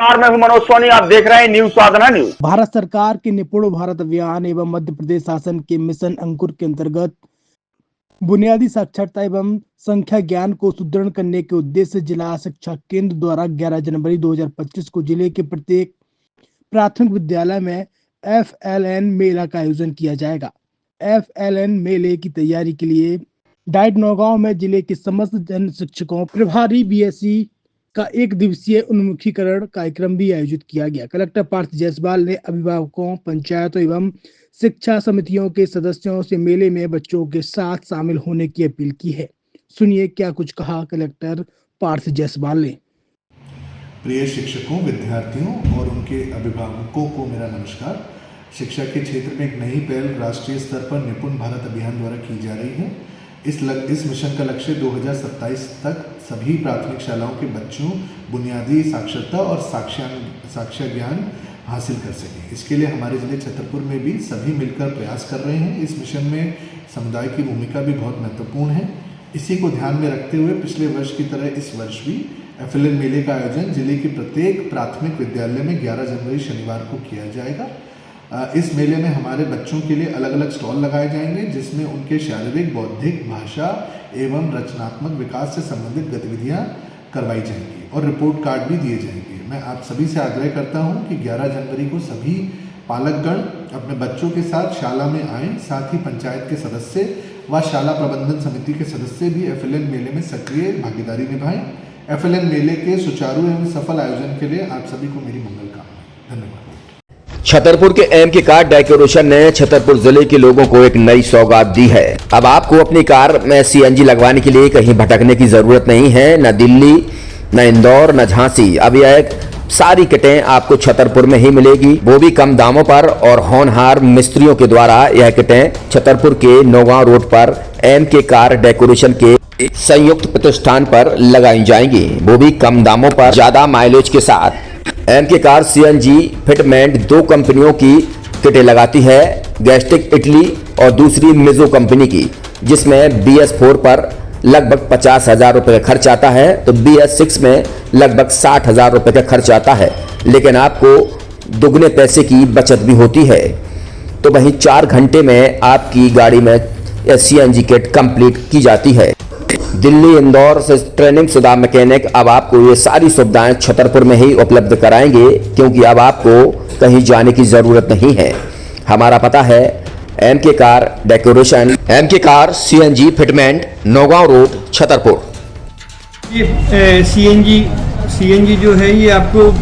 मैं हूं मनोज सोनी, आप देख रहे हैं न्यूज साधना न्यूज। भारत सरकार के निपुण भारत अभियान एवं मध्य प्रदेश शासन के मिशन अंकुर के अंतर्गत बुनियादी साक्षरता एवं संख्या ज्ञान को सुदृढ़ करने के उद्देश्य से जिला शिक्षा केंद्र द्वारा 11 जनवरी 2025 को जिले के प्रत्येक प्राथमिक विद्यालय में FLN मेला का आयोजन किया जाएगा। FLN मेले की तैयारी के लिए डाइट नौगांव में जिले के समस्त जन शिक्षकों प्रभारी BSc का 1 दिवसीय उन्मुखीकरण कार्यक्रम भी आयोजित किया गया। कलेक्टर पार्थ जायसवाल ने अभिभावकों, पंचायतों एवं शिक्षा समितियों के सदस्यों से मेले में बच्चों के साथ शामिल होने की अपील की है। सुनिए क्या कुछ कहा कलेक्टर पार्थ जायसवाल ने। प्रिय शिक्षकों, विद्यार्थियों और उनके अभिभावकों को मेरा नमस्कार। शिक्षा के क्षेत्र में एक नई पहल राष्ट्रीय स्तर पर निपुण भारत अभियान द्वारा की जा रही है। इस मिशन का लक्ष्य 2027 तक सभी प्राथमिक शालाओं के बच्चों बुनियादी साक्षरता और साक्षर ज्ञान हासिल कर सकें। इसके लिए हमारे ज़िले छतरपुर में भी सभी मिलकर प्रयास कर रहे हैं। इस मिशन में समुदाय की भूमिका भी बहुत महत्वपूर्ण है। इसी को ध्यान में रखते हुए पिछले वर्ष की तरह इस वर्ष भी FLN मेले का आयोजन जिले के प्रत्येक प्राथमिक विद्यालय में 11 जनवरी शनिवार को किया जाएगा। इस मेले में हमारे बच्चों के लिए अलग अलग स्टॉल लगाए जाएंगे, जिसमें उनके शारीरिक, बौद्धिक, भाषा एवं रचनात्मक विकास से संबंधित गतिविधियां करवाई जाएंगी और रिपोर्ट कार्ड भी दिए जाएंगे। मैं आप सभी से आग्रह करता हूं कि 11 जनवरी को सभी पालकगण अपने बच्चों के साथ शाला में आएँ। साथ ही पंचायत के सदस्य व शाला प्रबंधन समिति के सदस्य भी FLN मेले में सक्रिय भागीदारी निभाएं। FLN मेले के सुचारू एवं सफल आयोजन के लिए आप सभी को मेरी मंगल कामना। धन्यवाद। छतरपुर के MK कार डेकोरेशन ने छतरपुर जिले के लोगों को एक नई सौगात दी है। अब आपको अपनी कार में CNG लगवाने के लिए कहीं भटकने की जरूरत नहीं है, न दिल्ली, न इंदौर, न झांसी। अब यह सारी किटें आपको छतरपुर में ही मिलेगी, वो भी कम दामों पर। और होनहार मिस्त्रियों के द्वारा यह किटें छतरपुर के नौगांव रोड पर MK कार डेकोरेशन के संयुक्त प्रतिष्ठान पर लगाई जाएंगी, वो भी कम दामों पर, ज्यादा माइलेज के साथ। MK कार CNG फिटमेंट 2 कंपनियों की किटें लगाती है, गैस्टिक इटली और दूसरी मिजो कंपनी की, जिसमें BS4 पर लगभग 50,000 रुपये का खर्च आता है, तो BS6 में लगभग 60,000 रुपये का खर्च आता है। लेकिन आपको दुगने पैसे की बचत भी होती है। तो वहीं 4 घंटे में आपकी गाड़ी में CNG किट कंप्लीट की जाती है। दिल्ली, इंदौर से ट्रेनिंग शुदा मैकेनिक अब आपको ये सारी सुविधाएं छतरपुर में ही उपलब्ध कराएंगे, क्योंकि अब आपको कहीं जाने की जरूरत नहीं है। हमारा पता है MK car decoration, MK car CNG fitment, Naugaon road, Chhatarpur. ये CNG जो है ये आपको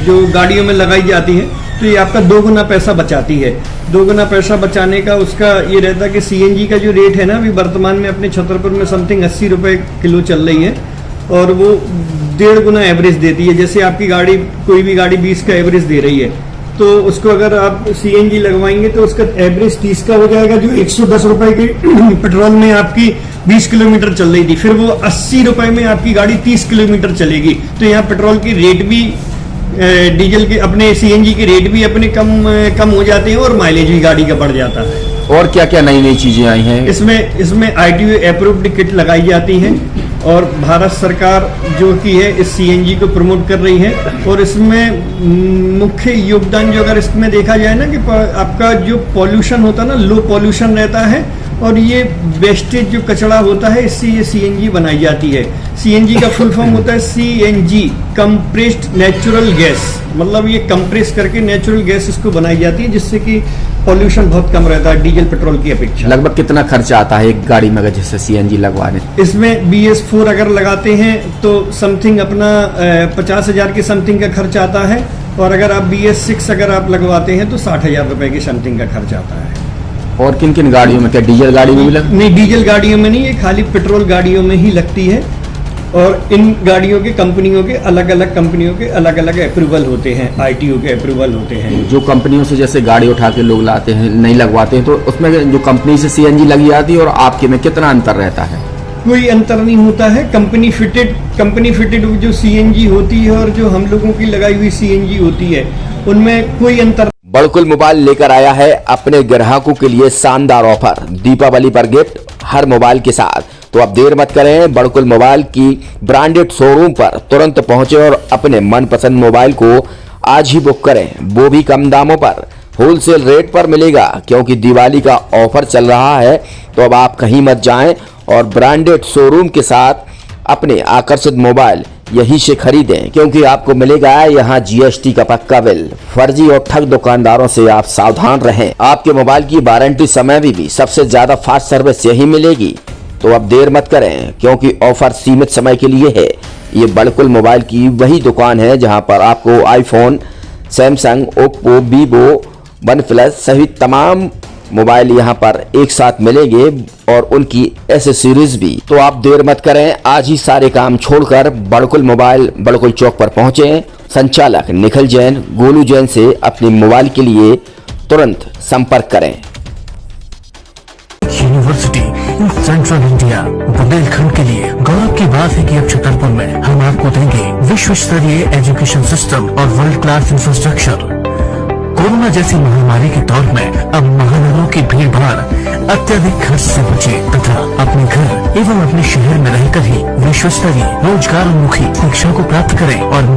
जो गाड़ियों में लगाई जाती है, तो ये आपका 2 गुना पैसा बचाती है। 2 गुना पैसा बचाने का उसका ये रहता है कि CNG का जो रेट है ना, अभी वर्तमान में अपने छतरपुर में समथिंग 80 रुपये किलो चल रही है, और वो 1.5 गुना एवरेज देती है। जैसे आपकी गाड़ी, कोई भी गाड़ी 20 का एवरेज दे रही है, तो उसको अगर आप CNG लगवाएंगे तो उसका एवरेज 30 का हो जाएगा। जो 110 रुपये की पेट्रोल में आपकी 20 किलोमीटर चल रही थी, फिर वो 80 रुपये में आपकी गाड़ी 30 किलोमीटर चलेगी। तो यहाँ पेट्रोल की रेट भी, डीजल के, अपने CNG के रेट भी अपने कम हो जाते हैं और माइलेज भी गाड़ी का बढ़ जाता है। और क्या क्या नई नई चीजें आई हैं? इसमें ITO अप्रूव्ड किट लगाई जाती है, और भारत सरकार जो कि है इस CNG को प्रमोट कर रही है। और इसमें मुख्य योगदान जो अगर इसमें देखा जाए ना, कि आपका जो पॉल्यूशन होता है ना, लो पॉल्यूशन रहता है, और ये वेस्टेज जो कचरा होता है, इससे ये CNG बनाई जाती है। CNG का फुल फॉर्म होता है CNG, कंप्रेस्ड नेचुरल गैस। मतलब ये कंप्रेस करके नेचुरल गैस इसको बनाई जाती है, जिससे कि पॉल्यूशन बहुत कम रहता है डीजल पेट्रोल की अपेक्षा। लगभग कितना खर्चा आता है एक गाड़ी में अगर जैसे CNG लगवाने? इसमें BS4 अगर लगाते हैं तो समथिंग अपना 50,000 के समथिंग का खर्च आता है, और अगर आप BS6 अगर आप लगवाते हैं तो 60,000 रुपए के समथिंग का खर्च आता है। और किन किन गाड़ियों में? क्या डीजल गाड़ी में भी लगती? नहीं, डीजल गाड़ियों में नहीं, ये खाली पेट्रोल गाड़ियों में ही लगती है। और इन गाड़ियों के कंपनियों के अलग अलग अप्रूवल होते हैं, ITO के अप्रूवल होते हैं। जो कंपनियों से जैसे गाड़ी उठा के लोग लाते हैं, नहीं लगवाते हैं, तो उसमें जो कंपनी से CNG लगी जाती है और आपके में कितना अंतर रहता है? कोई अंतर नहीं होता है। कंपनी फिटेड जो CNG होती है और जो हम लोगों की लगाई हुई CNG होती है, उनमें कोई अंतर। बड़कुल मोबाइल लेकर आया है अपने ग्राहकों के लिए शानदार ऑफर, दीपावली पर गिफ्ट हर मोबाइल के साथ। तो अब देर मत करें, बड़कुल मोबाइल की ब्रांडेड शोरूम पर तुरंत पहुंचे और अपने मनपसंद मोबाइल को आज ही बुक करें, वो भी कम दामों पर। होलसेल रेट पर मिलेगा, क्योंकि दिवाली का ऑफर चल रहा है। तो अब आप कहीं मत जाएं और ब्रांडेड शोरूम के साथ अपने आकर्षित मोबाइल यहीं से खरीदें, क्योंकि आपको मिलेगा यहाँ जीएसटी का पक्का बिल। फर्जी और ठग दुकानदारों से आप सावधान रहें। आपके मोबाइल की वारंटी समय में भी सबसे ज्यादा फास्ट सर्विस यही मिलेगी। तो अब देर मत करें, क्योंकि ऑफर सीमित समय के लिए है। ये बड़कुल मोबाइल की वही दुकान है जहां पर आपको iPhone, Samsung, Oppo, Vivo, one plus सहित तमाम मोबाइल यहां पर एक साथ मिलेंगे और उनकी एसेसरीज भी। तो आप देर मत करें, आज ही सारे काम छोड़कर बड़कुल मोबाइल बड़कुल चौक पर पहुंचे। संचालक निखिल जैन, गोलू जैन से अपने मोबाइल के लिए तुरंत संपर्क करें। University in central India Bundelkhand के लिए गौरव की बात है कि अब छतरपुर में हम आपको देंगे विश्व स्तरीय एजुकेशन सिस्टम और वर्ल्ड क्लास इंफ्रास्ट्रक्चर। कोरोना जैसी महामारी के दौर में अब महानगरों की भीड़ भाड़, अत्यधिक खर्च से बचे तथा अपने घर एवं अपने शहर में रहकर ही विश्व स्तरीय रोजगार उन्मुखी शिक्षा को प्राप्त करें और